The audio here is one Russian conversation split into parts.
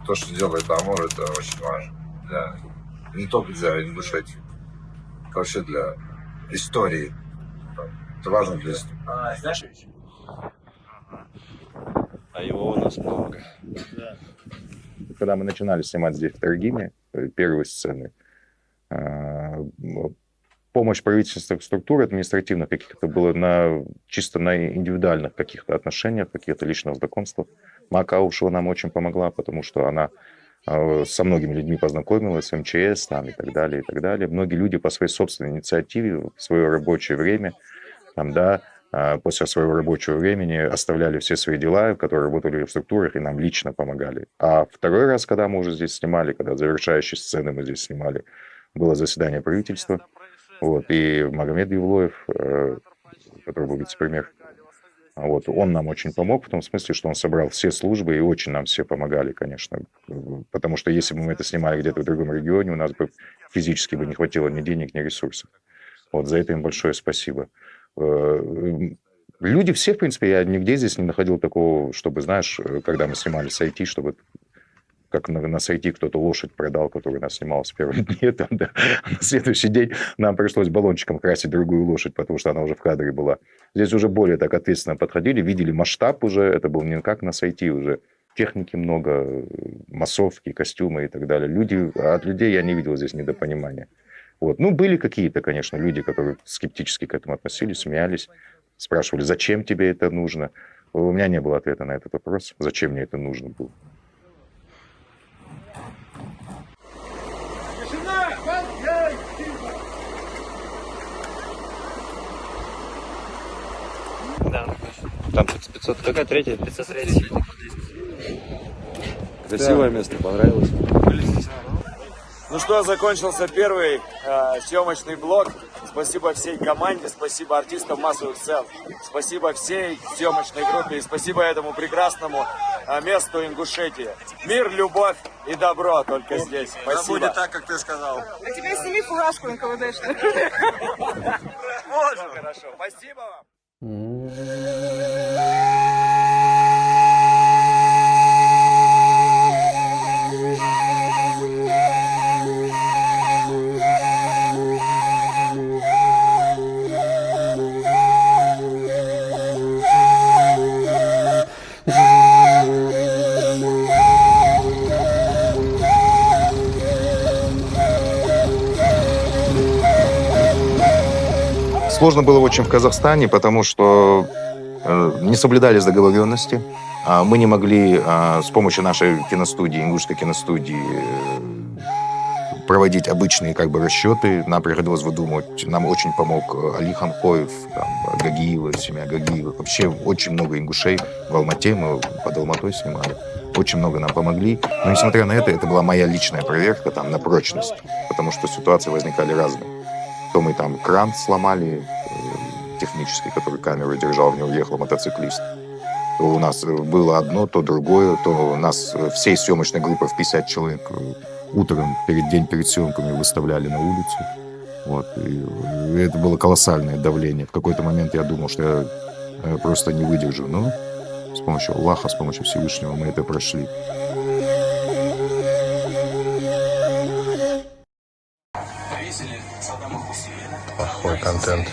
То, что делает Амур, это очень важно. Не только для Ингушетии, вообще для истории. Это важно для истории. А его у нас много. Когда мы начинали снимать здесь в Таргиме, первые сцены, помощь правительственных структур административных каких-то было чисто на индивидуальных каких-то отношениях, каких-то личных знакомствах. Мака Аушева нам очень помогла, потому что она со многими людьми познакомилась, в МЧС там, и так далее, и так далее. Многие люди по своей собственной инициативе в свое рабочее время, там, да, после своего рабочего времени оставляли все свои дела, которые работали в структурах, и нам лично помогали. А второй раз, когда мы уже здесь снимали, когда завершающие сцены мы здесь снимали, было заседание правительства, вот, и Магомед Евлоев, который был вице-премьер, вот, он нам очень помог в том смысле, что он собрал все службы, и очень нам все помогали, конечно. Потому что если бы мы это снимали где-то в другом регионе, у нас бы физически бы не хватило ни денег, ни ресурсов. Вот, за это им большое спасибо. Люди все, в принципе, я нигде здесь не находил такого, чтобы, знаешь, когда мы снимали с IT, чтобы как на сайте кто-то лошадь продал, который нас снимал с первых дней. Там, да. На следующий день нам пришлось баллончиком красить другую лошадь, потому что она уже в кадре была. Здесь уже более так ответственно подходили, видели масштаб уже. Это был не как на сайте уже. Техники много, массовки, костюмы и так далее. От людей я не видел здесь недопонимания. Вот. Ну, были какие-то, конечно, люди, которые скептически к этому относились, смеялись, спрашивали, зачем тебе это нужно. У меня не было ответа на этот вопрос, зачем мне это нужно было. Да. Там 500. Какая третья? 503. Красивое место, понравилось. Ну что, закончился первый съемочный блок. Спасибо всей команде, спасибо артистам массовых сцен, спасибо всей съемочной группе и спасибо этому прекрасному месту Ингушетии. Мир, любовь и добро только здесь. Спасибо. Да будет так, как ты сказал. А теперь сними фуражку НКВДшную. Можно. Хорошо, спасибо вам. Сложно было очень в Казахстане, потому что не соблюдались договоренности. Мы не могли с помощью нашей киностудии, ингушской киностудии, проводить обычные расчеты. Нам приходилось выдумывать. Нам очень помог Али Ханкоев, Гагиева, семья Гагиевых. Вообще очень много ингушей в Алмате. Мы под Алматой снимали. Очень много нам помогли. Но несмотря на это была моя личная проверка на прочность. Потому что ситуации возникали разные. То мы там кран сломали технический, который камеру держал, в него въехал мотоциклист. То у нас было одно, то другое, то у нас всей съемочной группы в 50 человек утром, перед съемками выставляли на улицу. Вот. И это было колоссальное давление. В какой-то момент я думал, что я просто не выдержу. Но с помощью Аллаха, с помощью Всевышнего мы это прошли. Плохой контент.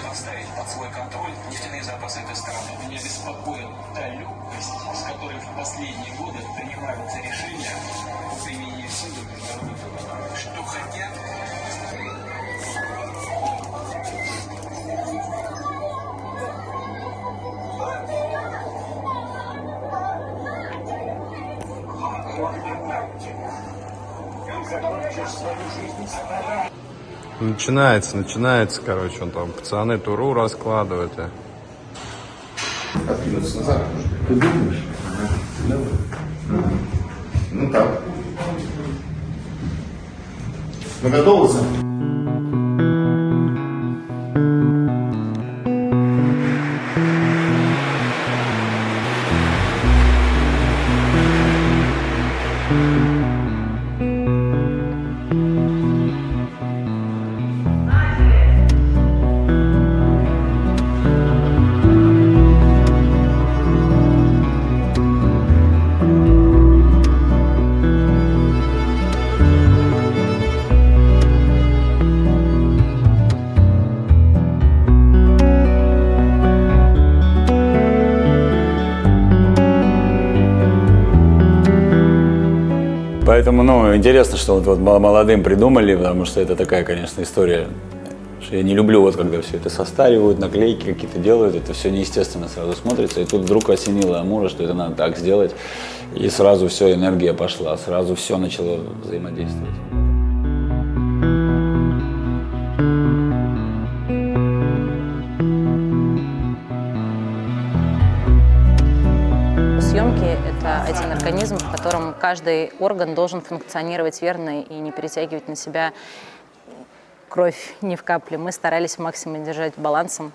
Начинается, короче, он там пацаны туру раскладывают. Ты думаешь? Ну так. Мы готовы? Поэтому, ну, интересно, что вот молодым придумали, потому что это такая, конечно, история. Что я не люблю, вот когда все это состаривают, наклейки какие-то делают, это все неестественно сразу смотрится. И тут вдруг осенило Амура, что это надо так сделать. И сразу все, энергия пошла, сразу все начало взаимодействовать. Съемки – это один организм, в котором каждый орган должен функционировать верно и не перетягивать на себя кровь ни в капле. Мы старались максимум держать балансом.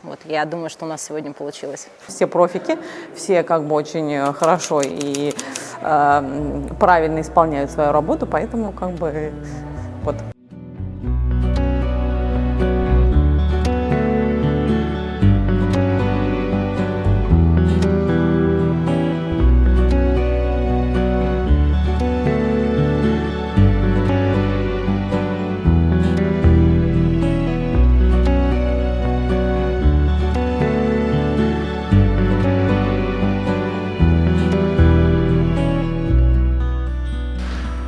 Вот, я думаю, что у нас сегодня получилось. Все профики, все как бы очень хорошо и правильно исполняют свою работу, поэтому как бы вот.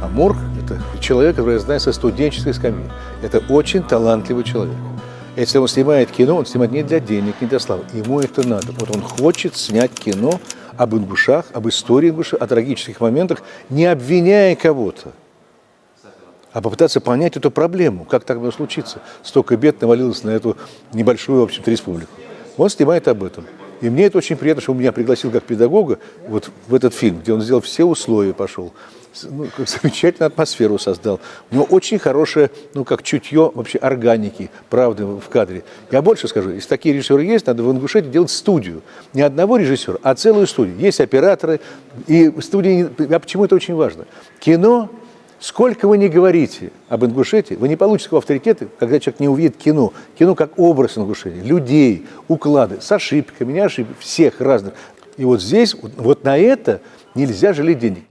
Амур – это человек, который знает со студенческой скамьи. Это очень талантливый человек. Если он снимает кино, он снимает не для денег, не для славы. Ему это надо. Вот он хочет снять кино об ингушах, об истории ингушей, о трагических моментах, не обвиняя кого-то, а попытаться понять эту проблему, как так могло случиться. Столько бед навалилось на эту небольшую, в общем-то, республику. Он снимает об этом. И мне это очень приятно, что он меня пригласил как педагога вот в этот фильм, где он сделал все условия, пошел. Ну, замечательную атмосферу создал. У него очень хорошее, ну, как чутье вообще органики, правды в кадре. Я больше скажу, если такие режиссеры есть, надо в Ингушетии делать студию. Не одного режиссера, а целую студию. Есть операторы, и студии, а почему это очень важно? Кино, сколько вы ни говорите об Ингушетии, вы не получите такого авторитета, когда человек не увидит кино. Кино как образ Ингушетии, людей, уклады, с ошибками, не ошибками, всех разных. И вот здесь, вот на это нельзя жалеть денег.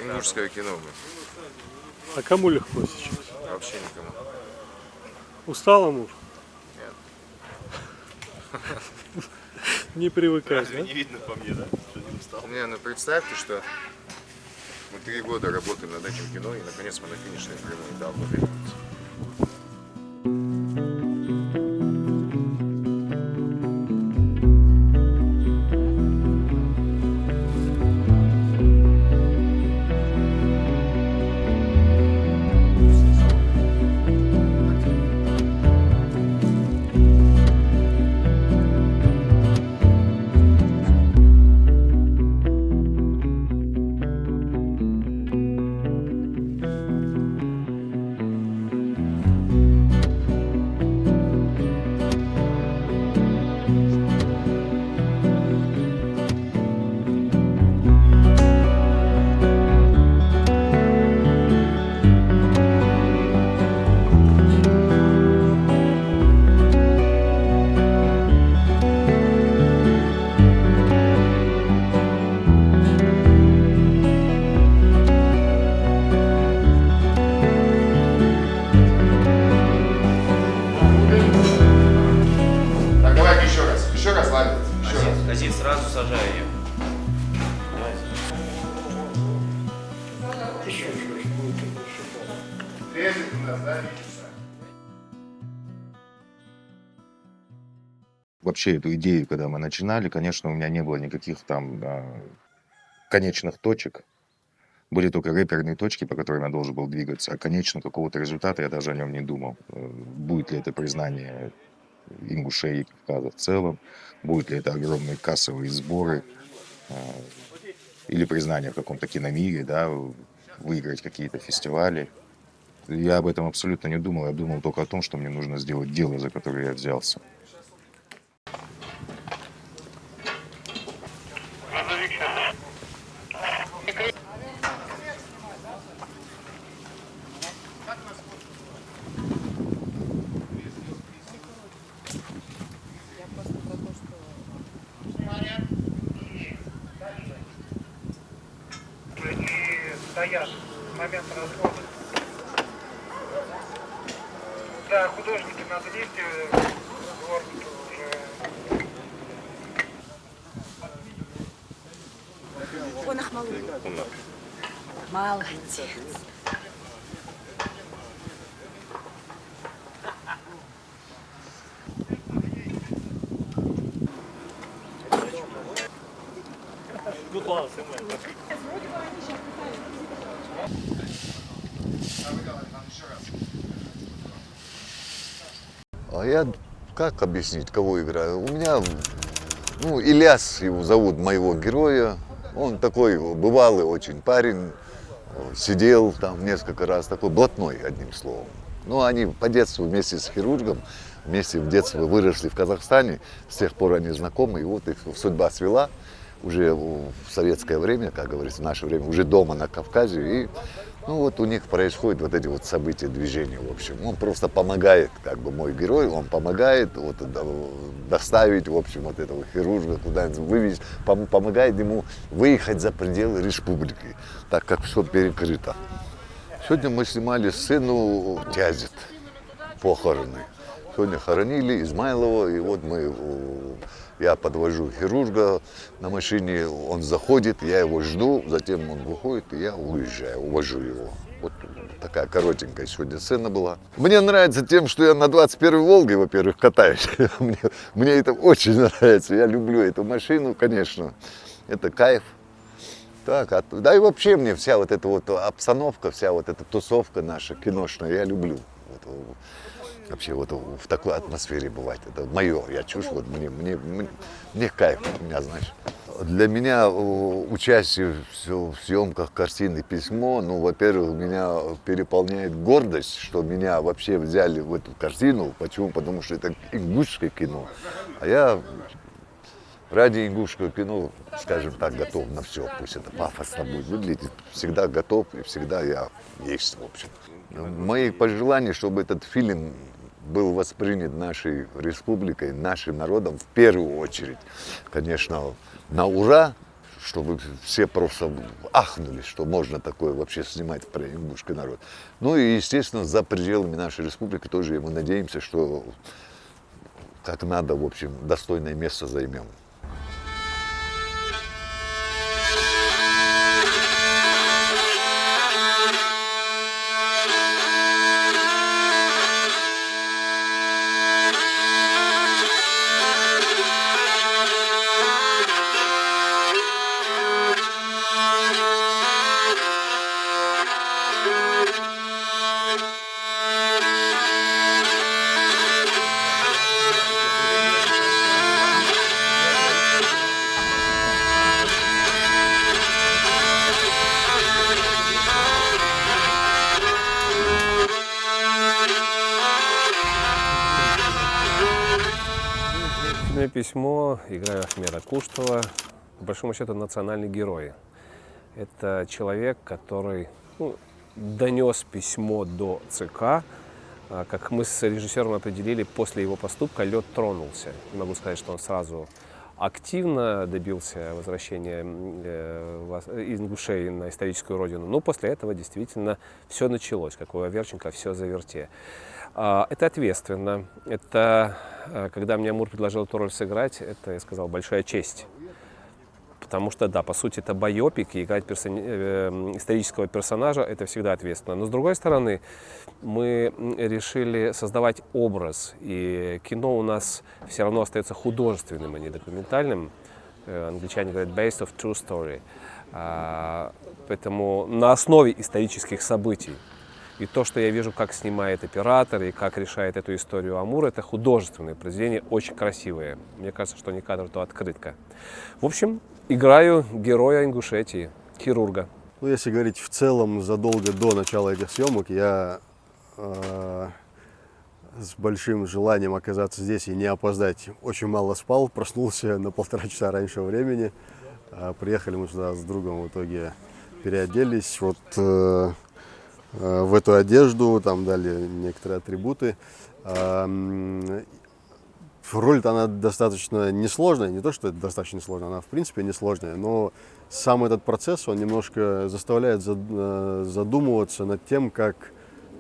Ингушское кино. А кому легко сейчас? Вообще никому. Устал, Амур? Нет. Не привыкать, да? Не видно по мне, да? Что не устал. Не, ну представьте, что мы 3 года работаем над этим кино, и наконец мы на финишной прямой, да, вот. Азиз, сразу сажаю ее. вообще эту идею, когда мы начинали, конечно, у меня не было никаких там конечных точек. Были только реперные точки, по которым я должен был двигаться, а конечно какого-то результата я даже о нем не думал. Будет ли это признание ингушей и Кавказа в целом, будет ли это огромные кассовые сборы, или признание в каком-то киномире, да, выиграть какие-то фестивали. Я об этом абсолютно не думал, я думал только о том, что мне нужно сделать дело, за которое я взялся. Стоят в момент развода. Да, художники на месте, дворники уже. Он охмалый. Молодец. А я как объяснить, кого играю? У меня, Ильяс его зовут, моего героя. Он такой бывалый очень парень, сидел там несколько раз, такой блатной, одним словом. Ну, они по детству вместе с хирургом, вместе в детстве выросли в Казахстане, с тех пор они знакомы, и вот их судьба свела уже в советское время, как говорится, в наше время, уже дома на Кавказе, и вот у них происходят вот эти вот события, движения, в общем. Он просто помогает, как бы мой герой, он помогает вот доставить, в общем, вот этого хирурга куда-нибудь вывезти, помогает ему выехать за пределы республики, так как все перекрыто. Сегодня мы снимали сцену Тязит, похороны. Сегодня хоронили Измайлова, и вот я подвожу хирурга на машине, он заходит, я его жду, затем он выходит, и я уезжаю, увожу его. Вот такая коротенькая сегодня сцена была. Мне нравится тем, что я на 21-й Волге, во-первых, катаюсь. Мне это очень нравится, я люблю эту машину, конечно, это кайф. Так, да и вообще мне вся вот эта вот обстановка, вся вот эта тусовка наша киношная, я люблю. Вообще вот в такой атмосфере бывать, это мое, я чувствую, мне кайф, у меня, знаешь. Для меня участие в съемках картины «Письмо», во-первых, меня переполняет гордость, что меня вообще взяли в эту картину. Почему? Потому что это ингушское кино, а я ради ингушского кино, скажем так, готов на все, пусть это пафосно будет выглядеть, всегда готов и всегда я есть, в общем. Мои пожелания, чтобы этот фильм был воспринят нашей республикой, нашим народом в первую очередь. Конечно, на ура, чтобы все просто ахнули, что можно такое вообще снимать про ингушский народ. Ну и, естественно, за пределами нашей республики тоже мы надеемся, что как надо, в общем, достойное место займем. «Письмо», играю Ахмеда Куштова, по большому счету национальный герой. Это человек, который донес письмо до ЦК. Как мы с режиссером определили, после его поступка лед тронулся. Не могу сказать, что он сразу активно добился возвращения ингушей на историческую родину, но после этого действительно все началось, как у Аверченко, все заверте. Это ответственно. Это, когда мне Амур предложил эту роль сыграть, это, я сказал, большая честь. Потому что, да, по сути, это байопик, и играть исторического персонажа – это всегда ответственно. Но, с другой стороны, мы решили создавать образ, и кино у нас все равно остается художественным, а не документальным. Англичане говорят «based of true story». Поэтому на основе исторических событий. И то, что я вижу, как снимает оператор и как решает эту историю Амур, это художественное произведение, очень красивое. Мне кажется, что не кадр, то открытка. В общем, играю героя Ингушетии, хирурга. Ну, если говорить в целом, задолго до начала этих съемок я с большим желанием оказаться здесь и не опоздать очень мало спал, проснулся на 1,5 часа раньше времени. Приехали мы сюда с другом, в итоге переоделись вот в эту одежду, там дали некоторые атрибуты. Роль-то она достаточно несложная, не то, что это достаточно несложная, она в принципе несложная, но сам этот процесс, он немножко заставляет задумываться над тем, как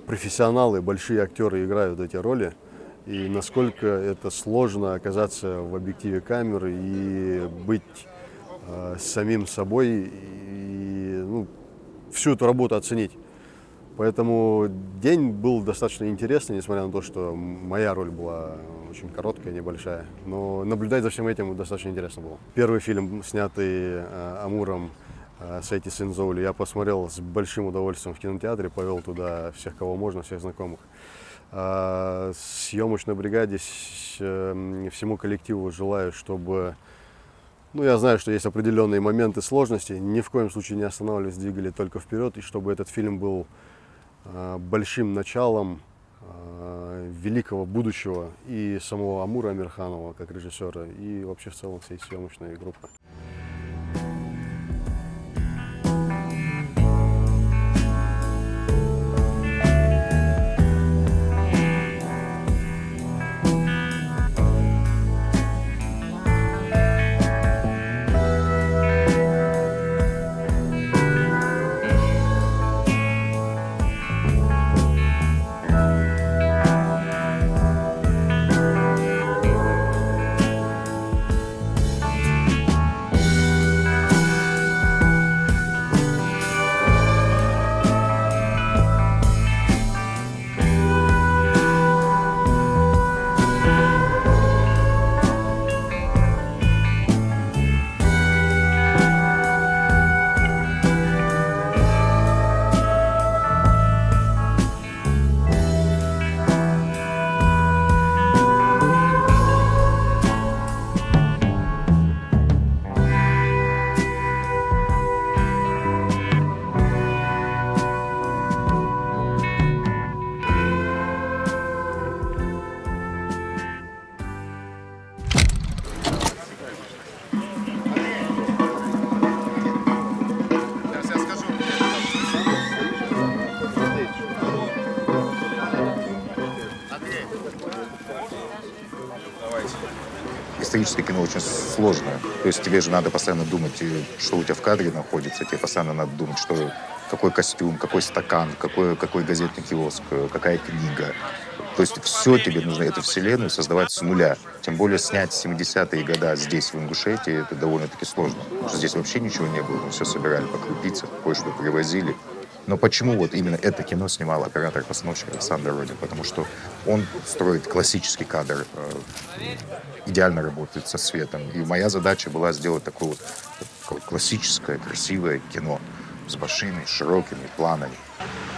профессионалы, большие актеры играют эти роли, и насколько это сложно оказаться в объективе камеры и быть самим собой, и всю эту работу оценить. Поэтому день был достаточно интересный, несмотря на то, что моя роль была очень короткая, небольшая. Но наблюдать за всем этим достаточно интересно было. Первый фильм, снятый Амуром, «Сейти сын Зоули», я посмотрел с большим удовольствием в кинотеатре, повел туда всех, кого можно, всех знакомых. Съемочной бригаде, всему коллективу желаю, чтобы... я знаю, что есть определенные моменты сложности, ни в коем случае не останавливались, двигали только вперед, и чтобы этот фильм был большим началом великого будущего и самого Амура Амирханова как режиссера, и вообще в целом всей съемочной группы. Историческое кино очень сложное. То есть тебе же надо постоянно думать, что у тебя в кадре находится. Тебе постоянно надо думать, какой костюм, какой стакан, какой газетный киоск, какая книга. То есть все тебе нужно, эту вселенную создавать с нуля. Тем более снять 70-е годы здесь, в Ингушетии, это довольно-таки сложно. Потому что здесь вообще ничего не было. Мы все собирали по крупицам, кое-что привозили. Но почему вот именно это кино снимал оператор-постановщик Александр Родин? Потому что он строит классический кадр, идеально работает со светом. И моя задача была сделать такое классическое, красивое кино с большими, широкими планами.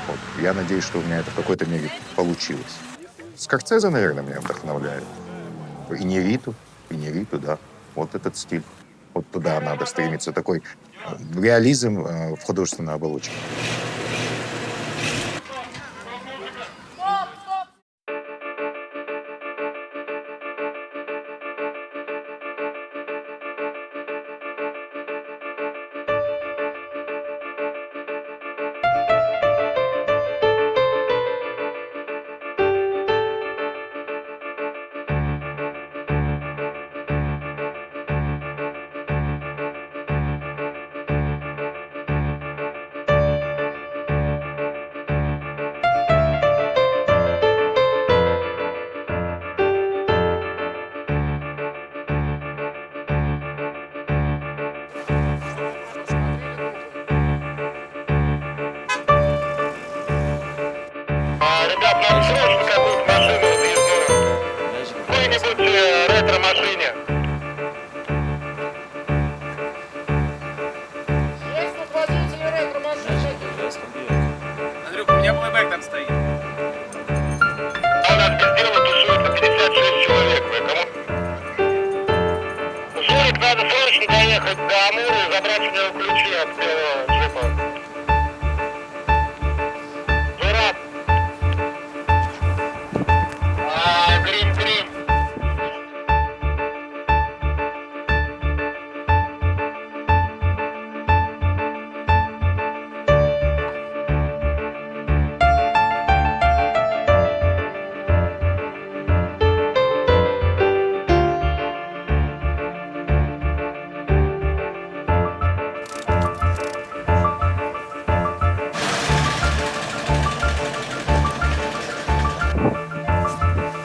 Вот. Я надеюсь, что у меня это в какой-то мере получилось. Скорсезе, наверное, меня вдохновляет. Иньярриту, да. Вот этот стиль. Вот туда надо стремиться. Такой реализм в художественной оболочке. Амуре забрать у него ключи от белого джипа. Зураб. Грин.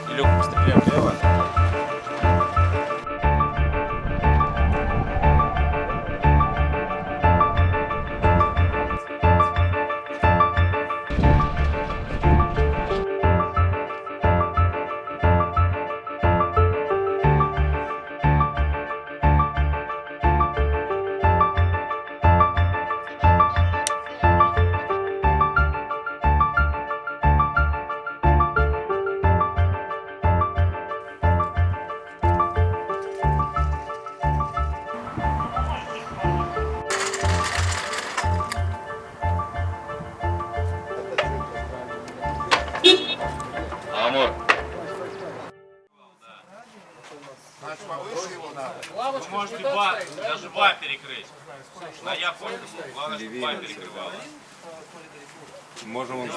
Илюх, постреляй влево. Амур. Вы можете ба, даже ба перекрыть. На я понял. Главное, чтобы ба перекрывала. Можем он...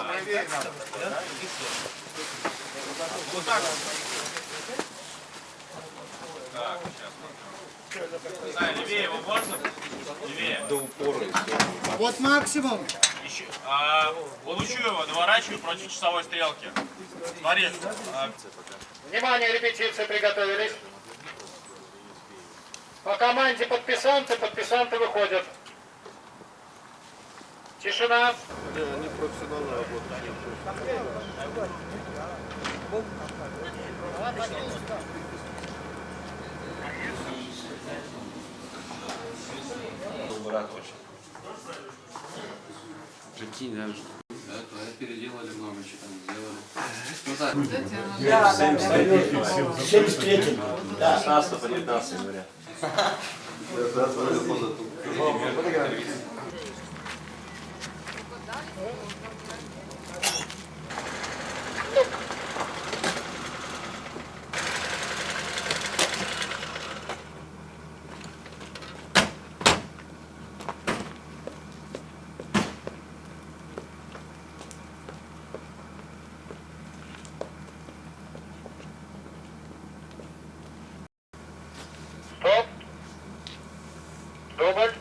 Вот так. Так, сейчас. Не знаю, левее его можно? Левее. До упора. Вот максимум. Еще, получу его, наворачиваю против часовой стрелки. Смотри. Внимание, репетиции приготовились. По команде подписанты выходят. Тишина. Они профессионально работают. Был рад очень. Прикинь, даже. Да, переделали много, что там сделали. Ну так. 73-й. Да, 16 по 19 января. Стоп. Дубль.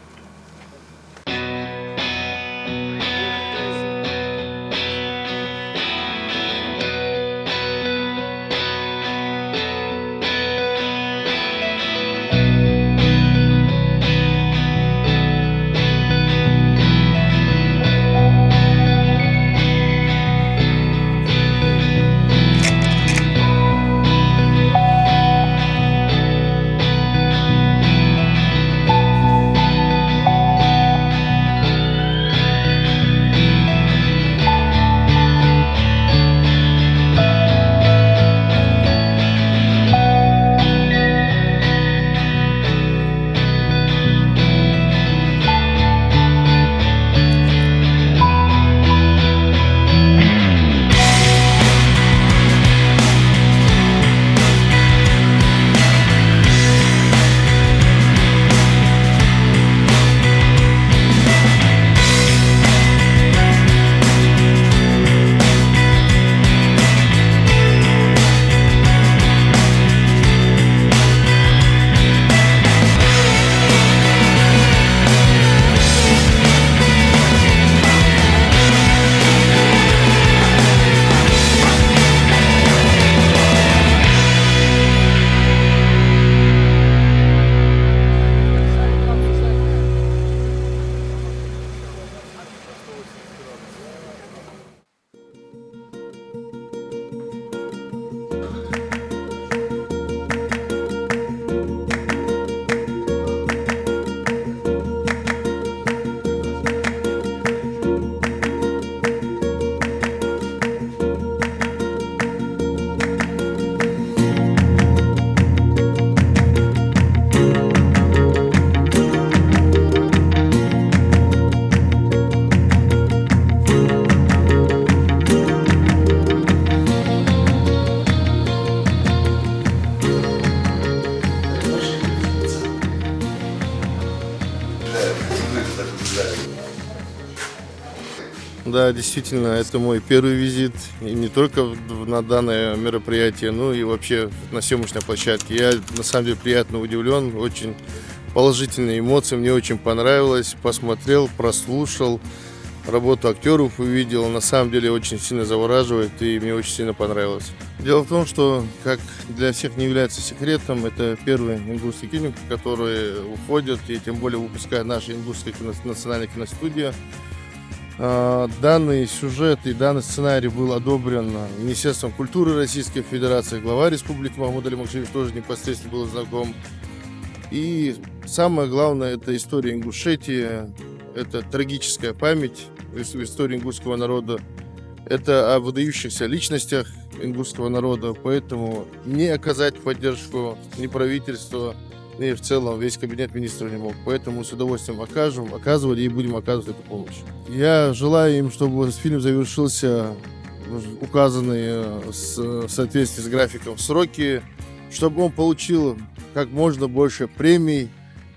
Да, действительно, это мой первый визит, и не только на данное мероприятие, но и вообще на съемочной площадке. Я на самом деле приятно удивлен, очень положительные эмоции, мне очень понравилось, посмотрел, прослушал, работу актеров увидел, на самом деле очень сильно завораживает и мне очень сильно понравилось. Дело в том, что, как для всех не является секретом, это первый ингушский фильм, который уходит и тем более выпускает наша ингушская национальная киностудия. Данный сюжет и данный сценарий был одобрен Министерством культуры Российской Федерации, глава республики Махмуд Али Макшиев тоже непосредственно был знаком. И самое главное, это история Ингушетии, это трагическая память в истории ингушского народа, это о выдающихся личностях ингушского народа, поэтому не оказать поддержку ни правительства, и в целом весь кабинет министров не мог. Поэтому с удовольствием оказывали и будем оказывать эту помощь. Я желаю им, чтобы фильм завершился указанные в соответствии с графиком сроки, чтобы он получил как можно больше премий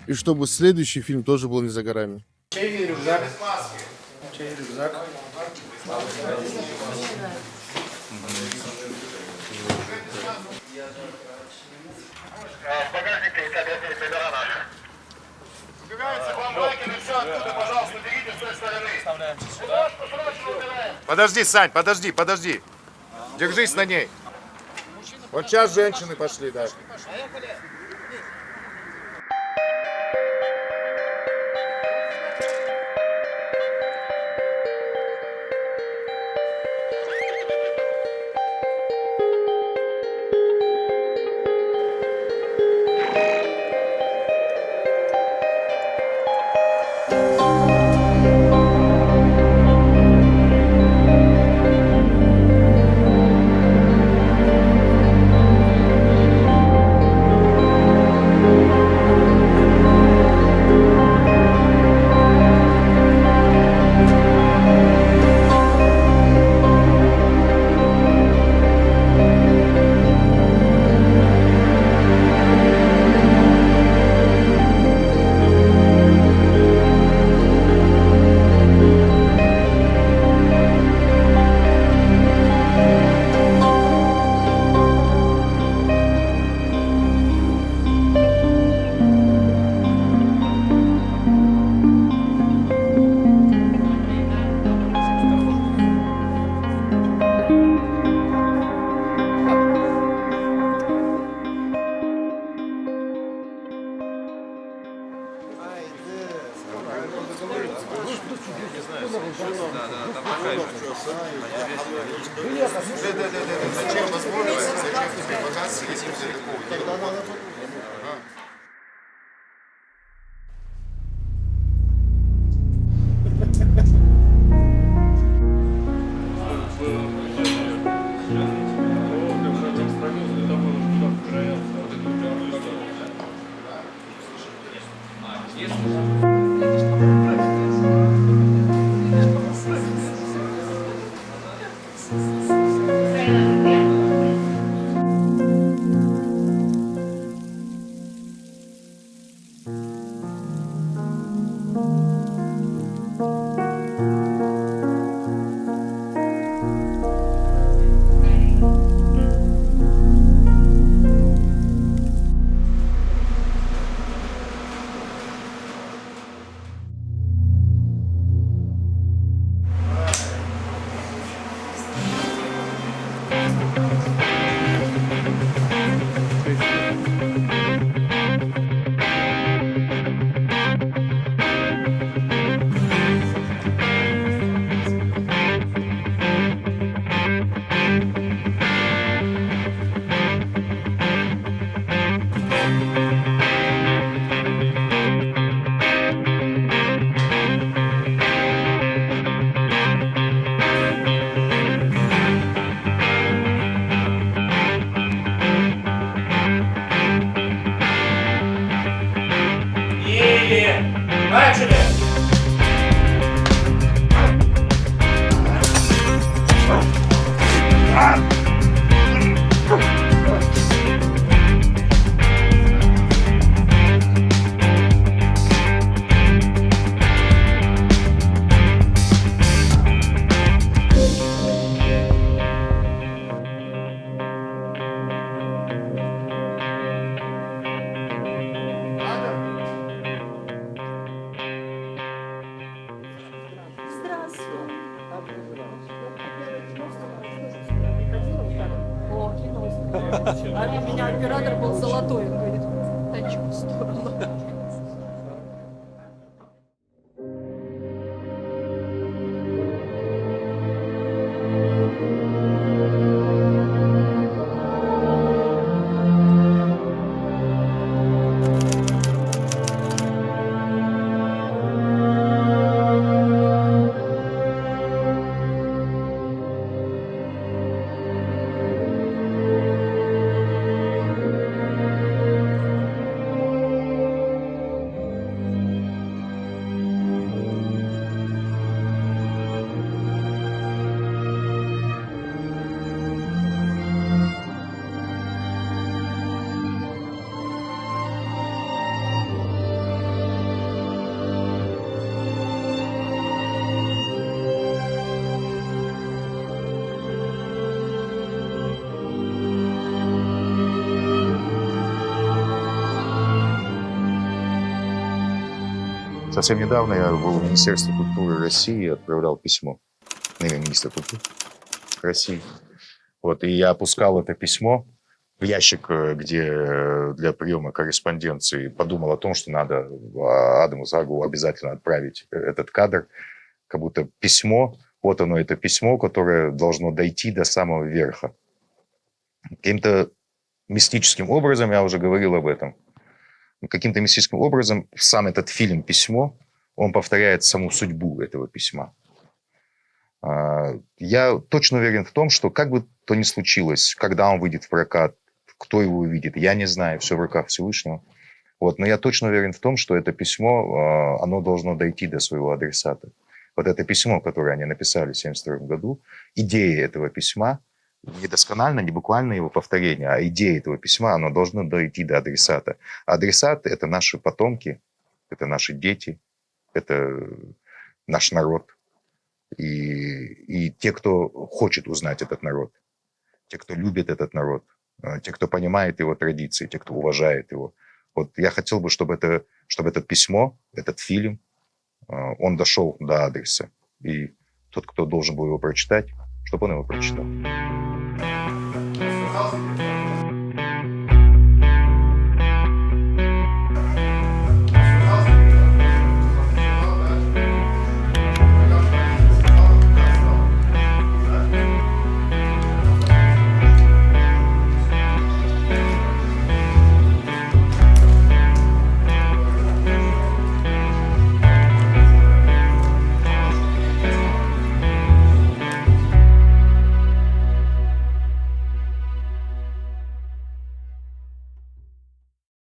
и чтобы следующий фильм тоже был не за горами. Чей рюкзак? Чей рюкзак? В багажнике и табельные номера наши. Убегается к вам байкеры, все оттуда, пожалуйста, берите с той стороны. Куда срочно убираем? Подожди, Сань, подожди. Держись на ней. Вот сейчас женщины пошли, да. Зачем возможность, зачем тебе показывать, если далеко? Начали! А для меня оператор был золотой. Он говорит, тачку в сторону. Совсем недавно я был в Министерстве культуры России и отправлял письмо на имя министра культуры России. Вот, и я опускал это письмо в ящик, где для приема корреспонденции, подумал о том, что надо Адаму Загу обязательно отправить этот кадр, как будто письмо, вот оно, это письмо, которое должно дойти до самого верха. Каким-то мистическим образом, я уже говорил об этом, каким-то мистическим образом сам этот фильм «Письмо», он повторяет саму судьбу этого письма. Я точно уверен в том, что как бы то ни случилось, когда он выйдет в прокат, кто его увидит, я не знаю, все в руках Всевышнего. Вот, но я точно уверен в том, что это письмо, оно должно дойти до своего адресата. Вот это письмо, которое они написали в 1972 году, идея этого письма, не досконально, не буквально его повторение, а идея этого письма, оно должно дойти до адресата. А адресат – это наши потомки, это наши дети, это наш народ. И те, кто хочет узнать этот народ, те, кто любит этот народ, те, кто понимает его традиции, те, кто уважает его. Вот я хотел бы, чтобы это письмо, этот фильм, он дошел до адреса. И тот, кто должен был его прочитать, чтобы он его прочитал.